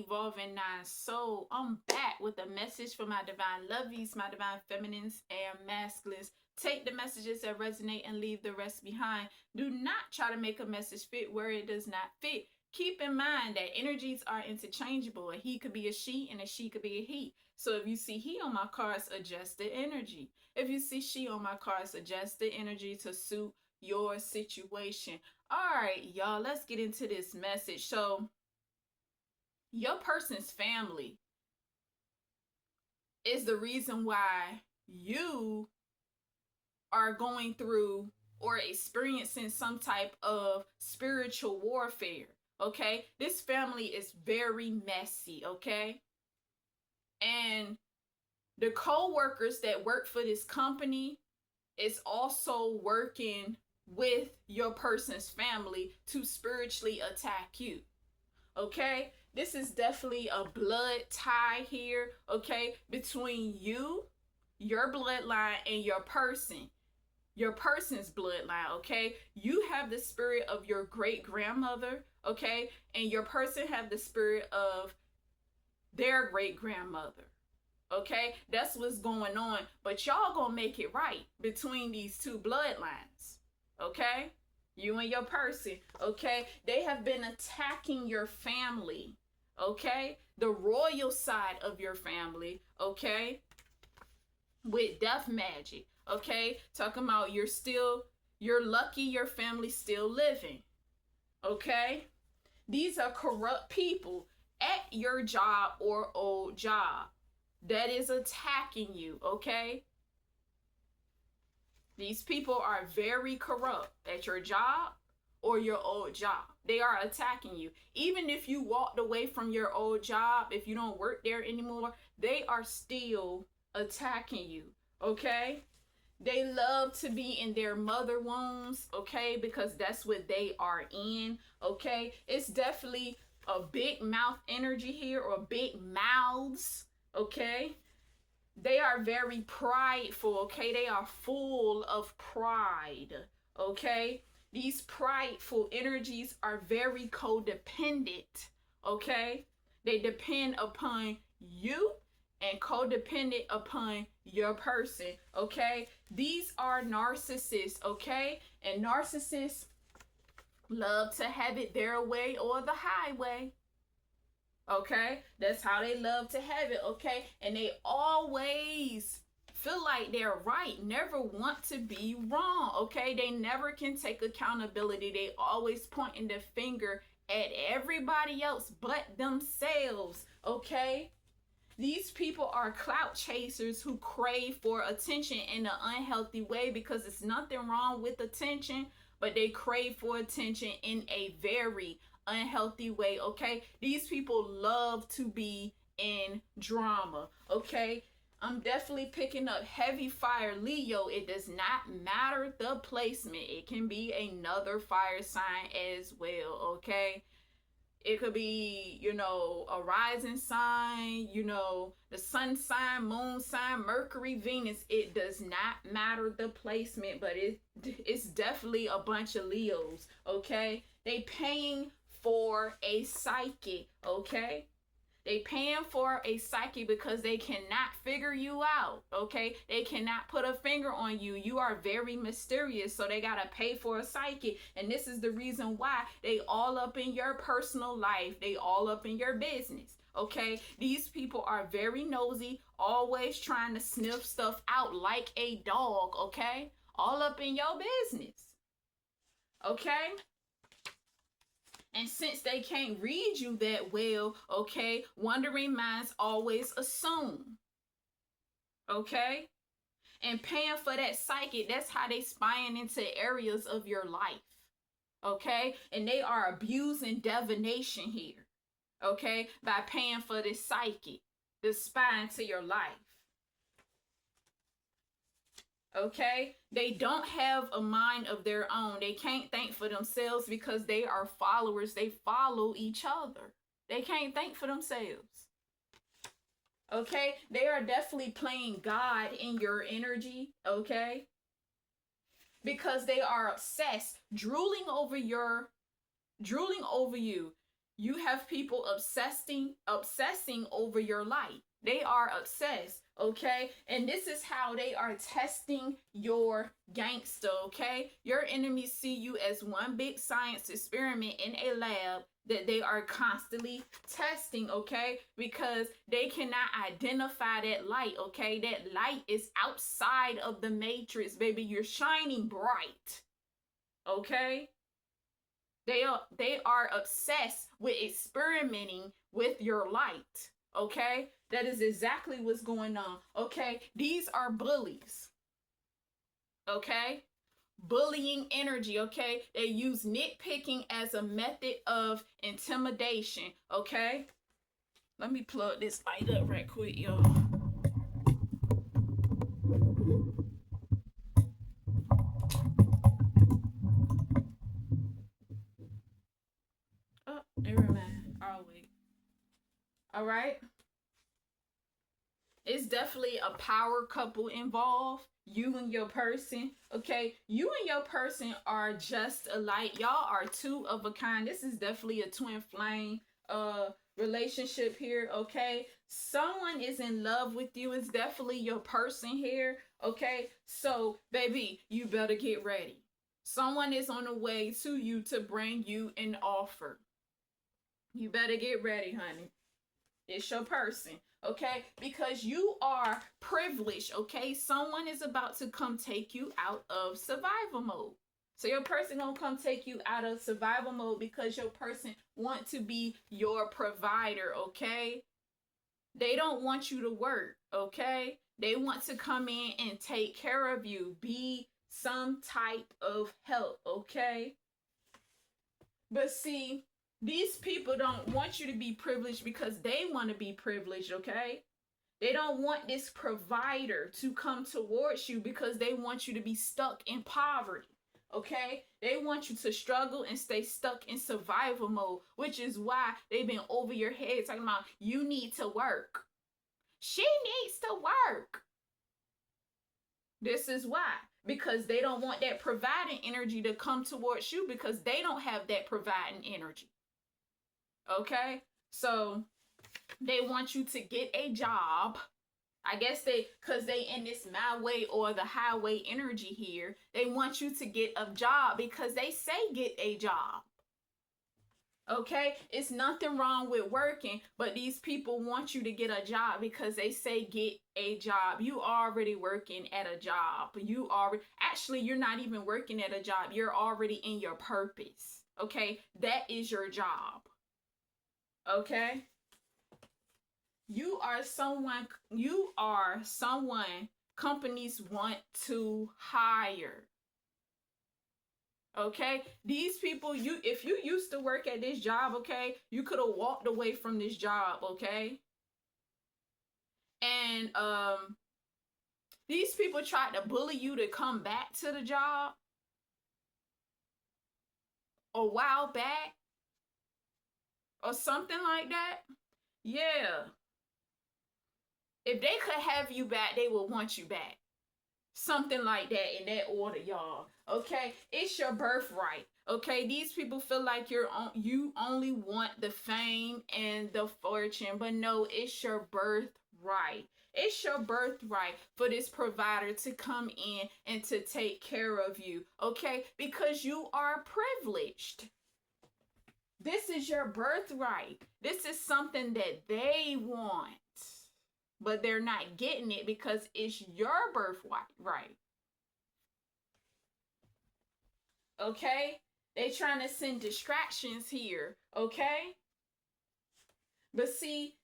Evolving Nine Soul. I'm back with a message for my divine lovies, my divine feminines and masculines. Take the messages that resonate and leave the rest behind. Do not try to make a message fit where it does not fit. Keep in mind that energies are interchangeable. A he could be a she and a she could be a he. So if you see he on my cards, adjust the energy. If you see she on my cards, adjust the energy to suit your situation. All right, y'all, let's get into this message. So, your person's family is the reason why you are going through or experiencing some type of spiritual warfare. Okay, this family is very messy. Okay, and the co-workers that work for this company is also working with your person's family to spiritually attack you. Okay, this is definitely a blood tie here, okay, between you, your bloodline, and your person's bloodline. Okay, you have the spirit of your great grandmother, okay, and your person have the spirit of their great grandmother. Okay, that's what's going on, but y'all gonna make it right between these two bloodlines. Okay, you and your person. Okay, they have been attacking your family. Okay, the royal side of your family. Okay, with death magic. Okay, talking about you're lucky your family's still living. Okay, these are corrupt people at your job or old job that is attacking you. Okay, these people are very corrupt at your job or your old job. They are attacking you. Even if you walked away from your old job, if you don't work there anymore, they are still attacking you. Okay, they love to be in their mother wombs. Okay, because that's what they are in. Okay, it's definitely a big mouth energy here, or big mouths. Okay, they are very prideful. Okay, they are full of pride. Okay, these prideful energies are very codependent. Okay, they depend upon you and codependent upon your person. Okay, these are narcissists. Okay, and narcissists love to have it their way or the highway. Okay, that's how they love to have it. Okay, and they always feel like they're right, never want to be wrong. Okay, they never can take accountability. They always pointing the finger at everybody else but themselves. Okay, these people are clout chasers who crave for attention in an unhealthy way, because it's nothing wrong with attention, but they crave for attention in a very unhealthy way. Okay, these people love to be in drama. Okay, I'm definitely picking up heavy fire Leo. It does not matter the placement, it can be another fire sign as well. Okay, it could be, a rising sign, the sun sign, moon sign, Mercury, Venus. It does not matter the placement, but it's definitely a bunch of Leos. Okay, they paying for a psychic. Okay, they paying for a psychic because they cannot figure you out. Okay, they cannot put a finger on you. You are very mysterious, so they gotta pay for a psychic. And this is the reason why they all up in your personal life. They all up in your business. Okay, these people are very nosy, always trying to sniff stuff out like a dog. Okay, all up in your business. Okay, and since they can't read you that well, okay, wandering minds always assume. Okay? And paying for that psychic, that's how they spying into areas of your life. Okay? And they are abusing divination here. Okay? By paying for this psychic, the spy into your life. Okay, they don't have a mind of their own. They can't think for themselves because they are followers. They follow each other. They can't think for themselves. Okay, they are definitely playing God in your energy. Okay, because they are obsessed, drooling over you. You have people obsessing over your light. They are obsessed, okay? And this is how they are testing your gangster, okay? Your enemies see you as one big science experiment in a lab that they are constantly testing, okay? Because they cannot identify that light, okay? That light is outside of the matrix, baby. You're shining bright, okay? They are obsessed with experimenting with your light, okay? That is exactly what's going on, okay? These are bullies, okay? Bullying energy, okay? They use nitpicking as a method of intimidation, okay? Let me plug this light up right quick, y'all. Oh, never mind. I'll wait. All right. It's definitely a power couple involved. You and your person, okay? You and your person are just alike. Y'all are two of a kind. This is definitely a twin flame relationship here, okay? Someone is in love with you. It's definitely your person here, okay? So, baby, you better get ready. Someone is on the way to you to bring you an offer. You better get ready, honey. It's your person, okay? Because you are privileged, okay? Someone is about to come take you out of survival mode. So your person gonna come take you out of survival mode because your person want to be your provider, okay? They don't want you to work, okay? They want to come in and take care of you, be some type of help, okay? But see, these people don't want you to be privileged because they want to be privileged, okay? They don't want this provider to come towards you because they want you to be stuck in poverty, okay? They want you to struggle and stay stuck in survival mode, which is why they've been over your head talking about you need to work. She needs to work. This is why. Because they don't want that providing energy to come towards you because they don't have that providing energy. Okay, so they want you to get a job. I guess because they in this my way or the highway energy here. They want you to get a job because they say get a job. Okay, it's nothing wrong with working, but these people want you to get a job because they say get a job. You already working at a job. You're not even working at a job. You're already in your purpose. Okay, that is your job. Okay, you are someone companies want to hire. Okay, these people, if you used to work at this job, okay, you could have walked away from this job, okay? And these people tried to bully you to come back to the job a while back or something like that. Yeah. If they could have you back, they would want you back. Something like that in that order, y'all. Okay, it's your birthright. Okay, these people feel like you only want the fame and the fortune, but no, it's your birthright. It's your birthright for this provider to come in and to take care of you. Okay, because you are privileged. This is your birthright. This is something that they want, but they're not getting it because it's your birthright, right? Okay? They trying to send distractions here, okay? But see,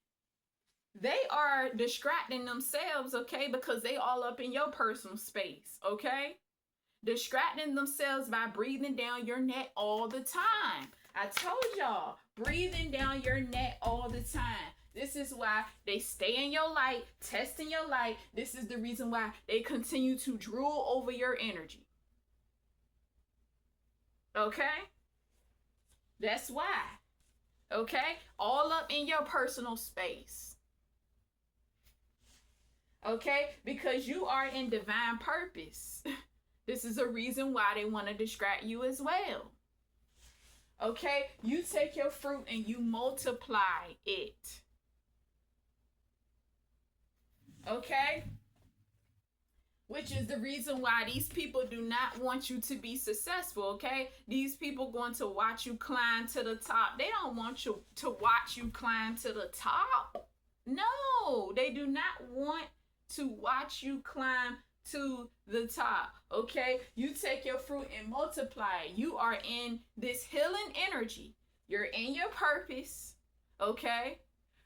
they are distracting themselves, okay? Because they all up in your personal space, okay? Distracting themselves by breathing down your neck all the time. I told y'all, breathing down your neck all the time. This is why they stay in your light, testing your light. This is the reason why they continue to drool over your energy. Okay? That's why. Okay? All up in your personal space. Okay? Because you are in divine purpose. This is a reason why they want to distract you as well. Okay? You take your fruit and you multiply it. Okay? Which is the reason why these people do not want you to be successful, okay? These people going to watch you climb to the top. They don't want you to watch you climb to the top. No, they do not want to watch you climb to the top, okay? You take your fruit and multiply. You are in this healing energy. You're in your purpose, okay?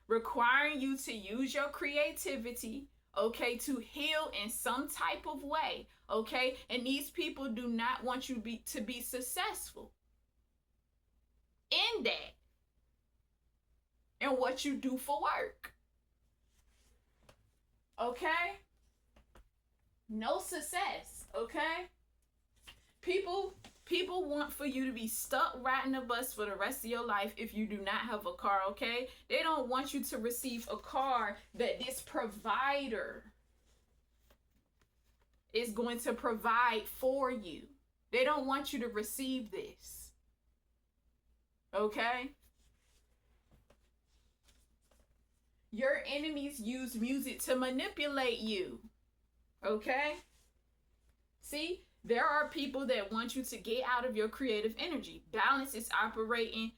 Requiring you to use your creativity, okay, to heal in some type of way, okay? And these people do not want you to be successful in that and what you do for work, okay? No success, okay? People want for you to be stuck riding a bus for the rest of your life if you do not have a car, okay? They don't want you to receive a car that this provider is going to provide for you. They don't want you to receive this, okay? Your enemies use music to manipulate you, okay? See? There are people that want you to get out of your creative energy. Balance is operating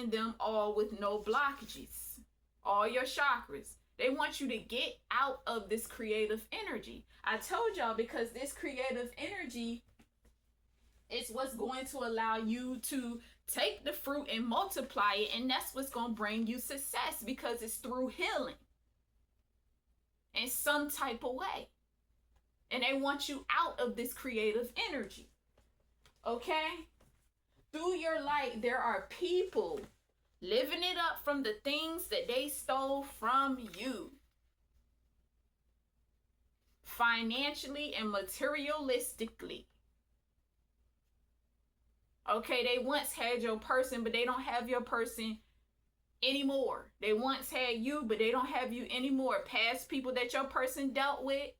them all with no blockages. All your chakras. They want you to get out of this creative energy. I told y'all, because this creative energy is what's going to allow you to take the fruit and multiply it, and that's what's going to bring you success, because it's through healing in some type of way. And they want you out of this creative energy. Okay? Through your light, there are people living it up from the things that they stole from you. Financially and materialistically. Okay, they once had your person, but they don't have your person anymore. They once had you, but they don't have you anymore. Past people that your person dealt with,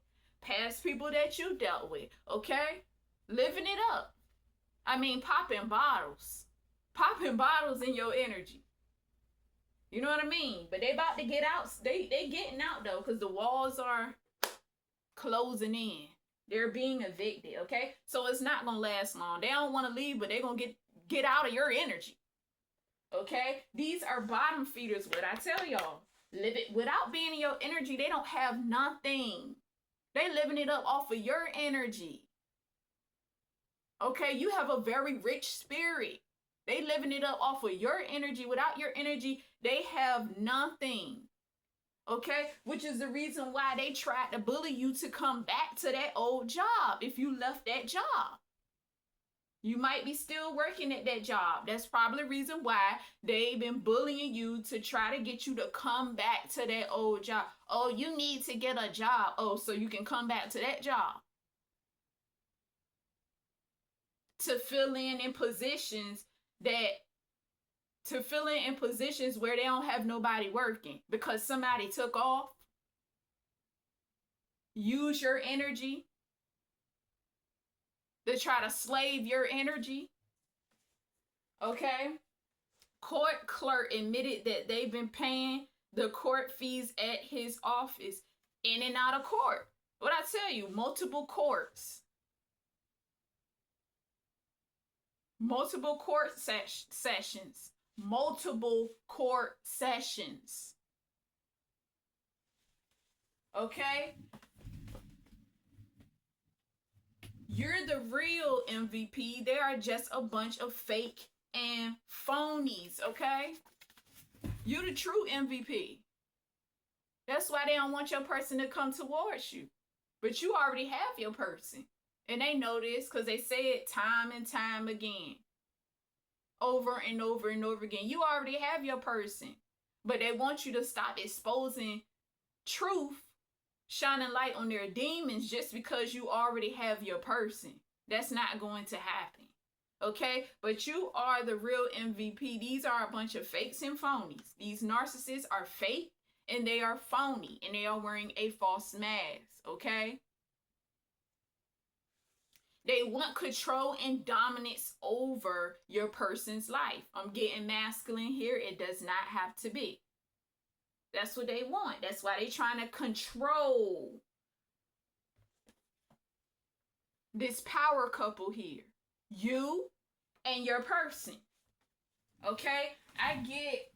past people that you dealt with, okay? Living it up. I mean, popping bottles in your energy. You know what I mean? But they about to get out. They getting out though, because the walls are closing in. They're being evicted, okay? So it's not gonna last long. They don't want to leave, but they're gonna get out of your energy. Okay? These are bottom feeders. What I tell y'all, live it without being in your energy. They don't have nothing. They living it up off of your energy. Okay, you have a very rich spirit. They living it up off of your energy. Without your energy, they have nothing. Okay, which is the reason why they tried to bully you to come back to that old job if you left that job. You might be still working at that job. That's probably the reason why they've been bullying you to try to get you to come back to that old job. Oh, you need to get a job. Oh, so you can come back to that job. To fill in positions where they don't have nobody working because somebody took off. Use your energy to try to slave your energy. Okay? Court clerk admitted that they've been paying the court fees at his office in and out of court. What I tell you, multiple courts. Multiple court sessions. Multiple court sessions. Okay? You're the real MVP. They are just a bunch of fake and phonies, okay? You're the true MVP. That's why they don't want your person to come towards you. But you already have your person. And they know this because they say it time and time again. Over and over and over again. You already have your person. But they want you to stop exposing truth, shining light on their demons just because you already have your person. That's not going to happen. Okay? But you are the real MVP. These are a bunch of fakes and phonies. These narcissists are fake and they are phony and they are wearing a false mask. Okay? They want control and dominance over your person's life. I'm getting masculine here. It does not have to be. That's what they want. That's why they're trying to control this power couple here. You and your person. Okay? I get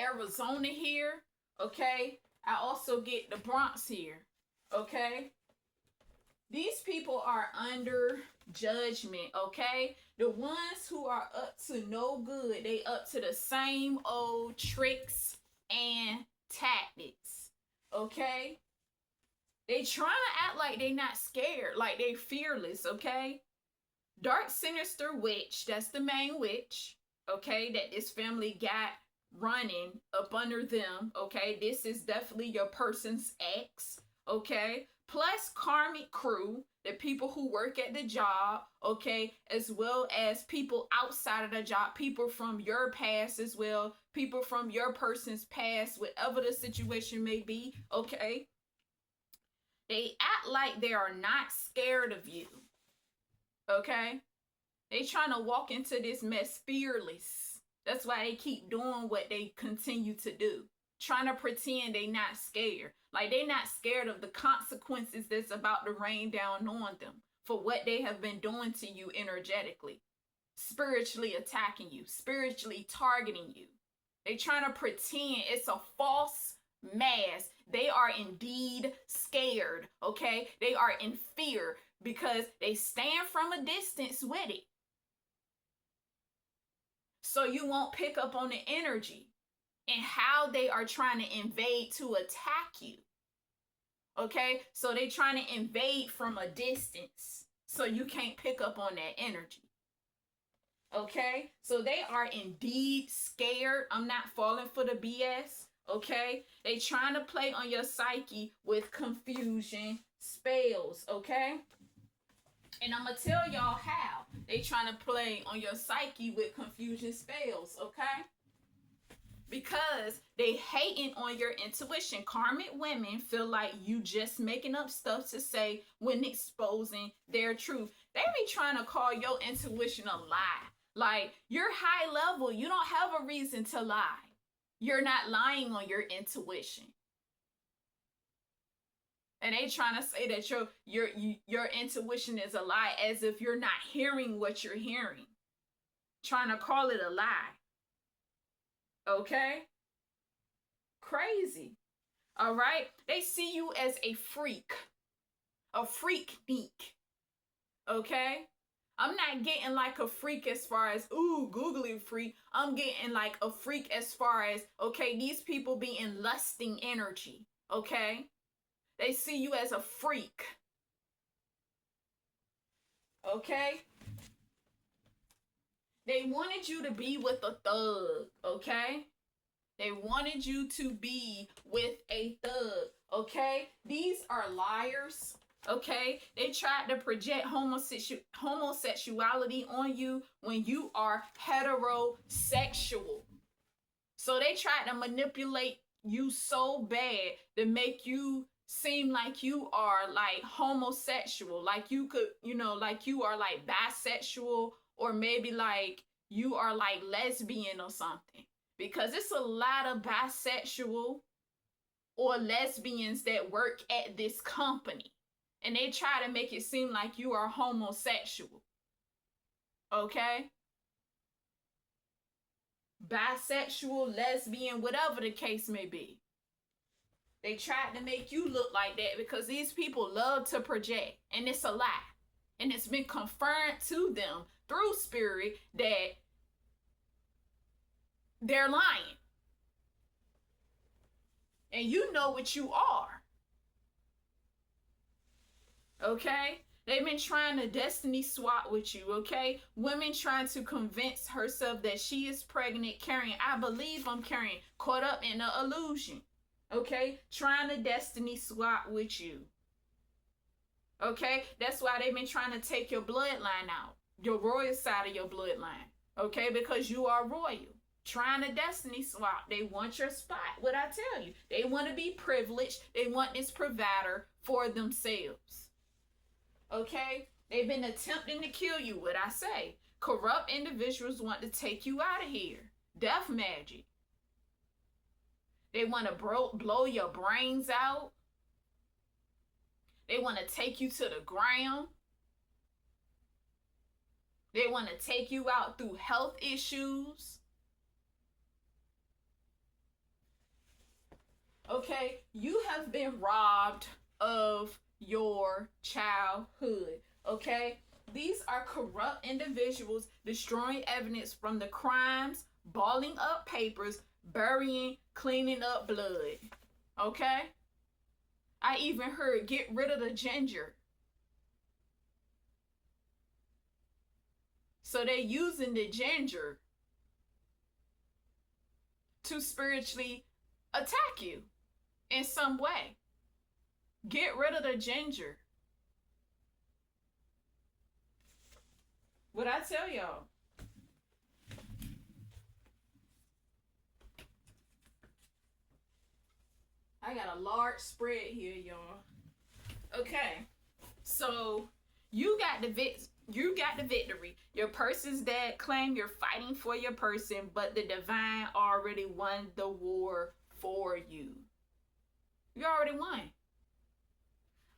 Arizona here. Okay? I also get the Bronx here. Okay? These people are under judgment, okay? The ones who are up to no good, they up to the same old tricks and tactics, okay? They trying to act like they not scared, like they fearless, okay? Dark Sinister Witch, that's the main witch, okay, that this family got running up under them, okay? This is definitely your person's ex, okay? Plus karmic crew, the people who work at the job, okay, as well as people outside of the job, people from your past as well, people from your person's past, whatever the situation may be, okay? They act like they are not scared of you, okay? They trying to walk into this mess fearless. That's why they keep doing what they continue to do. Trying to pretend they not scared. Like they not scared of the consequences that's about to rain down on them for what they have been doing to you energetically. Spiritually attacking you. Spiritually targeting you. They trying to pretend it's a false mask. They are indeed scared, okay? They are in fear because they stand from a distance with it. So you won't pick up on the energy and how they are trying to invade to attack you. Okay? So they trying to invade from a distance so you can't pick up on that energy. Okay? So they are indeed scared. I'm not falling for the BS. Okay? They trying to play on your psyche with confusion spells. Okay? And I'm going to tell y'all how they trying to play on your psyche with confusion spells. Okay? Because they hating on your intuition. Karmic women feel like you just making up stuff to say when exposing their truth. They be trying to call your intuition a lie. Like, you're high level. You don't have a reason to lie. You're not lying on your intuition. And they trying to say that your intuition is a lie as if you're not hearing what you're hearing. Trying to call it a lie. Okay? Crazy. All right? They see you as a freak neek. Okay? I'm not getting like a freak as far as, ooh, googly freak. I'm getting like a freak as far as, okay, these people be in lusting energy. Okay? They see you as a freak. Okay? They wanted you to be with a thug, okay? They wanted you to be with a thug, okay? These are liars, okay? They tried to project homosexuality on you when you are heterosexual. So they tried to manipulate you so bad to make you seem like you are like homosexual, like you could, like you are like bisexual, or maybe like you are like lesbian or something. Because it's a lot of bisexual or lesbians that work at this company. And they try to make it seem like you are homosexual. Okay? Bisexual, lesbian, whatever the case may be. They tried to make you look like that because these people love to project. And it's a lie. And it's been confirmed to them through spirit that they're lying. And you know what you are. Okay? They've been trying to destiny swap with you, okay? Women trying to convince herself that she is pregnant, carrying, I believe I'm carrying, caught up in an illusion. Okay? Trying to destiny swap with you. Okay? That's why they've been trying to take your bloodline out. Your royal side of your bloodline. Okay? Because you are royal. Trying to destiny swap. They want your spot. What I tell you. They want to be privileged. They want this provider for themselves. Okay? They've been attempting to kill you. What I say? Corrupt individuals want to take you out of here. Death magic. They want to blow your brains out. They want to take you to the ground. They want to take you out through health issues. Okay? You have been robbed of your childhood. Okay? These are corrupt individuals destroying evidence from the crimes, balling up papers, burying, cleaning up blood. Okay? I even heard get rid of the ginger. So they're using the ginger to spiritually attack you in some way. Get rid of the ginger. What I tell y'all? I got a large spread here, y'all. Okay. So you got the victory. Your person's dead. Claim you're fighting for your person, but the divine already won the war for you. You already won.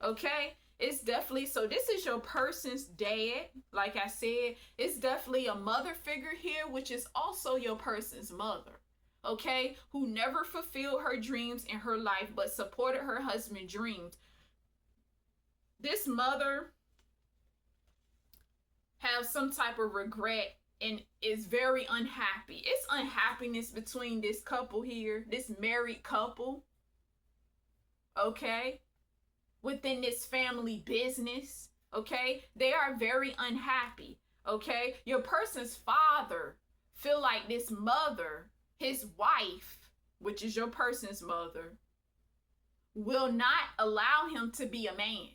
Okay? It's definitely, so this is your person's dad. Like I said, it's definitely a mother figure here, which is also your person's mother. Okay? Who never fulfilled her dreams in her life, but supported her husband's dreams. This mother has some type of regret and is very unhappy. It's unhappiness between this couple here, this married couple. Okay? Within this family business. Okay? They are very unhappy. Okay? Your person's father feel like this mother, his wife, which is your person's mother, will not allow him to be a man.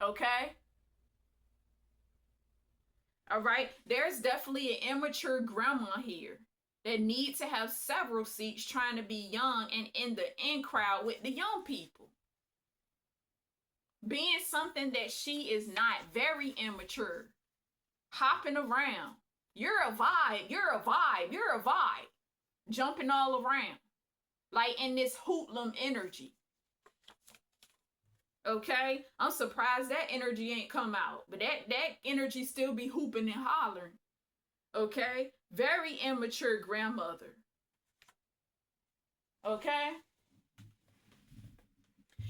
Okay? All right? There's definitely an immature grandma here that needs to have several seats trying to be young and in the in crowd with the young people. Being something that she is not, very immature. Hopping around. You're a vibe, you're a vibe, you're a vibe. Jumping all around. Like in this hoodlum energy. Okay? I'm surprised that energy ain't come out. But that energy still be hooping and hollering. Okay? Very immature grandmother. Okay?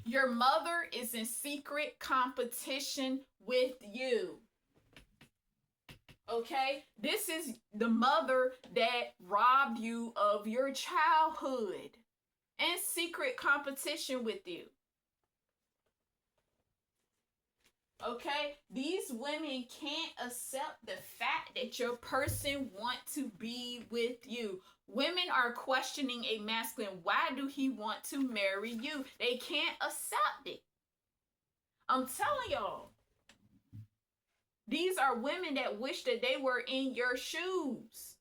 Your mother is in secret competition with you. Okay? This is the mother that robbed you of your childhood. In secret competition with you. Okay? These women can't accept the fact that your person want to be with you. Women are questioning a masculine. Why do he want to marry you? They can't accept it. I'm telling y'all. These are women that wish that they were in your shoes.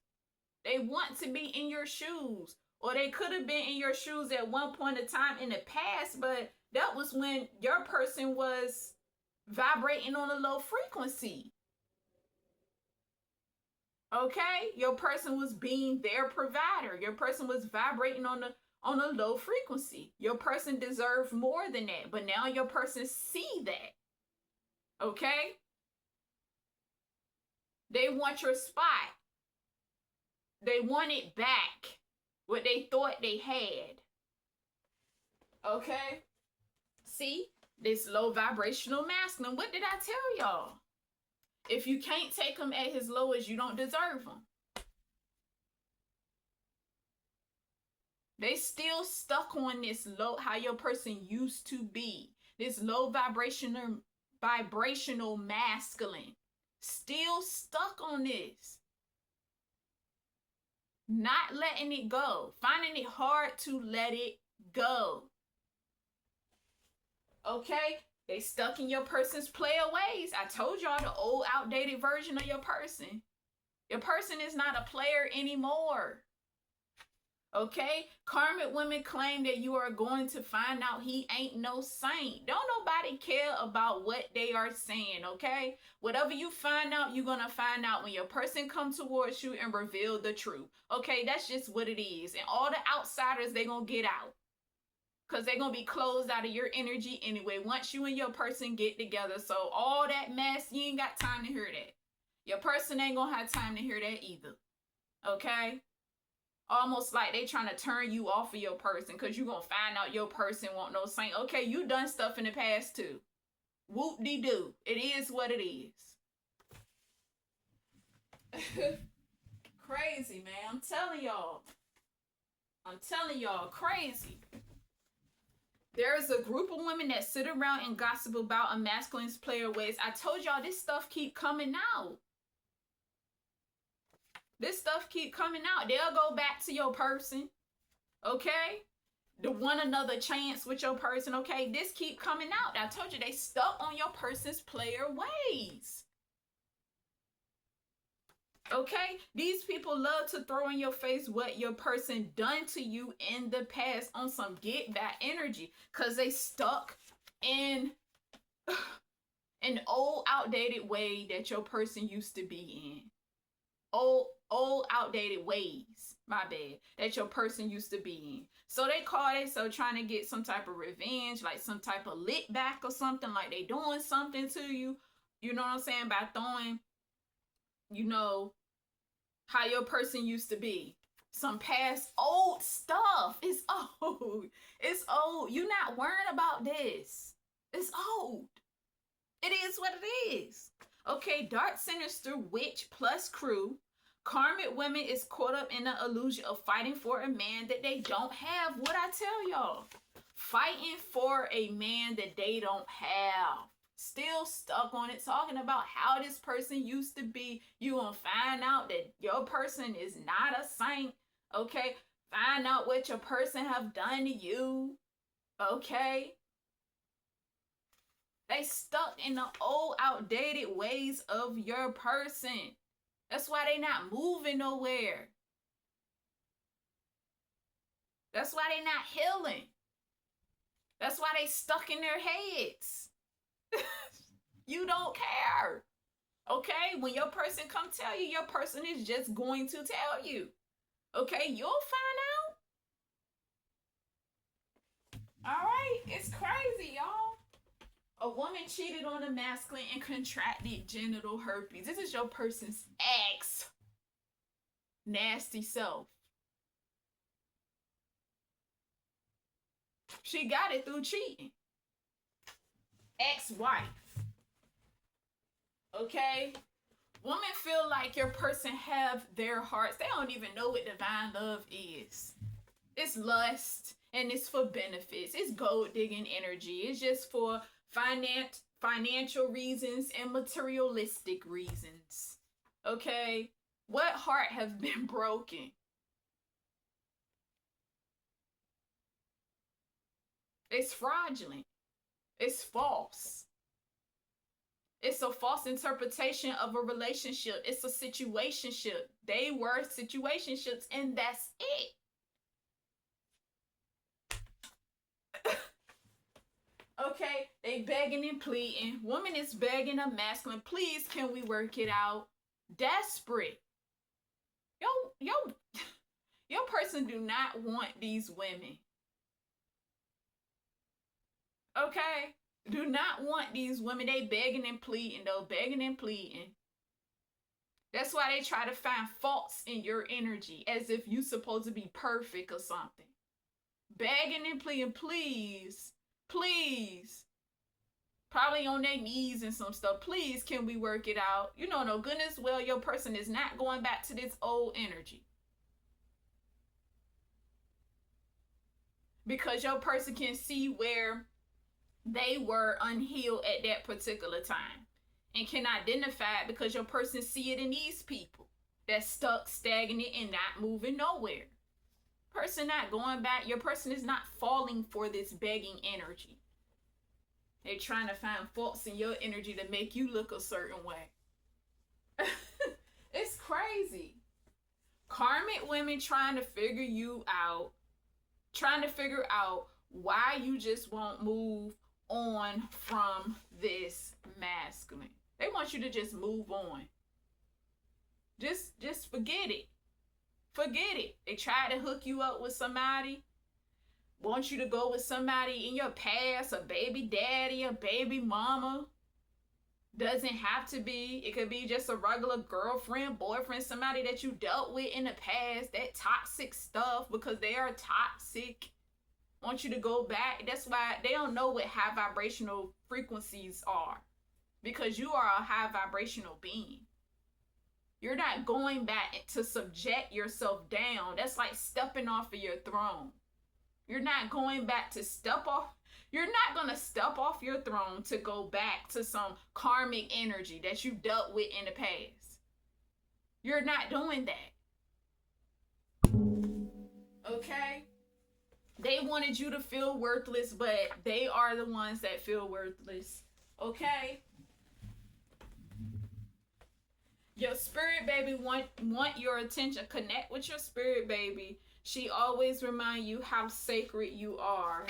They want to be in your shoes. Or they could have been in your shoes at one point in time in the past, but that was when your person was vibrating on a low frequency. Okay? Your person was being their provider. Your person was vibrating on a low frequency. Your person deserved more than that. But now your person see that. Okay? They want your spot. They want it back. What they thought they had. Okay? See? This low vibrational masculine. What did I tell y'all? If you can't take him at his lowest, you don't deserve him. They still stuck on this low, how your person used to be. This low vibrational masculine. Still stuck on this. Not letting it go. Finding it hard to let it go. Okay? They stuck in your person's player ways. I told y'all the old outdated version of your person. Your person is not a player anymore. Okay? Karmic women claim that you are going to find out he ain't no saint. Don't nobody care about what they are saying, okay? Whatever you find out, you're going to find out when your person come towards you and reveal the truth. Okay? That's just what it is. And all the outsiders, they going to get out. Because they're going to be closed out of your energy anyway once you and your person get together. So all that mess, you ain't got time to hear that. Your person ain't going to have time to hear that either. Okay? Almost like they trying to turn you off of your person because you're going to find out your person want no saint. Okay, you done stuff in the past too. Whoop-de-doo. It is what it is. Crazy, man. I'm telling y'all. Crazy. There's a group of women that sit around and gossip about a masculine's player ways. I told y'all this stuff keep coming out. This stuff keep coming out. They'll go back to your person. Okay? The one another chance with your person. Okay? This keep coming out. I told you they stuck on your person's player ways. Okay? These people love to throw in your face what your person done to you in the past on some get back energy. Because they stuck in an old outdated way that your person used to be in. Old outdated ways, my bad, that your person used to be in. So they call it so trying to get some type of revenge, like some type of lit back or something, like they doing something to you. You know what I'm saying? By throwing, you know, how your person used to be. Some past old stuff. It's old. It's old. You're not worrying about this. It's old. It is what it is. Okay, dark, sinister, witch plus crew. Karmic women is caught up in the illusion of fighting for a man that they don't have. What I tell y'all? Fighting for a man that they don't have. Still stuck on it, talking about how this person used to be. You gonna find out that your person is not a saint. Okay? Find out what your person have done to you. Okay? They stuck in the old outdated ways of your person. That's why they not moving nowhere. That's why they not healing. That's why they stuck in their heads. You don't care. Okay? When your person come tell you, your person is just going to tell you. Okay? You'll find out. All right? It's crazy, y'all. A woman cheated on a masculine and contracted genital herpes. This is your person's ex. Nasty self. She got it through cheating. Ex-wife. Okay? Women feel like your person have their hearts. They don't even know what divine love is. It's lust and it's for benefits. It's gold digging energy. It's just for financial reasons and materialistic reasons. Okay? What heart have been broken? It's fraudulent. It's false. It's a false interpretation of a relationship. It's a situationship. They were situationships and that's it. Okay, they begging and pleading. Woman is begging a masculine, please can we work it out? Desperate. Your person do not want these women. Okay? Do not want these women. They begging and pleading though. Begging and pleading. That's why they try to find faults in your energy as if you supposed to be perfect or something. Begging and pleading, please. Please. Probably on their knees and some stuff. Please, can we work it out? You know, no goodness well, your person is not going back to this old energy. Because your person can see where they were unhealed at that particular time. And can identify it because your person see it in these people. That's stuck, stagnant, and not moving nowhere. Person not going back. Your person is not falling for this begging energy. They're trying to find faults in your energy to make you look a certain way. It's crazy. Karmic women trying to figure you out, trying to figure out why you just won't move on from this masculine. They want you to just move on. Just forget it. Forget it. They try to hook you up with somebody. Want you to go with somebody in your past, a baby daddy, a baby mama. Doesn't have to be. It could be just a regular girlfriend, boyfriend, somebody that you dealt with in the past. That toxic stuff, because they are toxic. Want you to go back. That's why they don't know what high vibrational frequencies are. Because you are a high vibrational being. You're not going back to subject yourself down. That's like stepping off of your throne. You're not going back to step off. You're not going to step off your throne to go back to some karmic energy that you dealt with in the past. You're not doing that. Okay? They wanted you to feel worthless, but they are the ones that feel worthless. Okay? Your spirit baby want your attention. Connect with your spirit baby. She always remind you how sacred you are.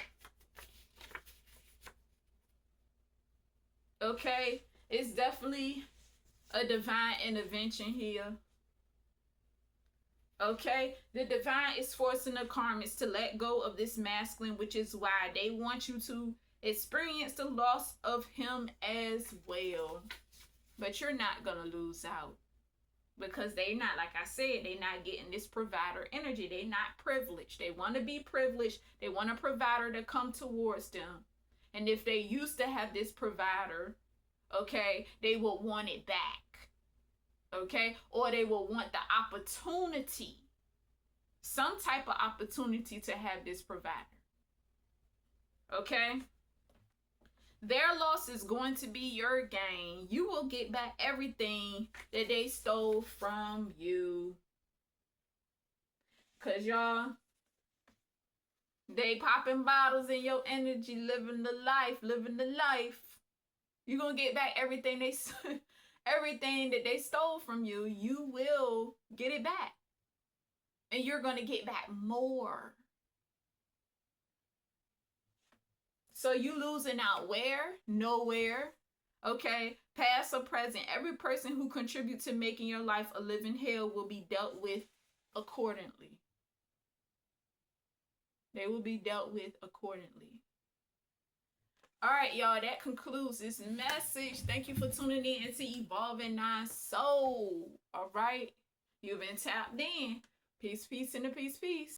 Okay? It's definitely a divine intervention here. Okay? The divine is forcing the karmics to let go of this masculine, which is why they want you to experience the loss of him as well. But you're not going to lose out. Because they not, like I said, they not getting this provider energy. They not privileged. They want to be privileged. They want a provider to come towards them. And if they used to have this provider, okay, they will want it back. Okay? Or they will want the opportunity. Some type of opportunity to have this provider. Okay? Their loss is going to be your gain. You will get back everything that they stole from you. Because y'all, they popping bottles in your energy, living the life. You're going to get back everything everything that they stole from you. You will get it back. And you're going to get back more. So you losing out where? Nowhere. Okay? Past or present. Every person who contributes to making your life a living hell will be dealt with accordingly. They will be dealt with accordingly. All right, y'all. That concludes this message. Thank you for tuning in into Evolving Nine Soul. All right? You've been tapped in. Peace, peace, and a peace, peace.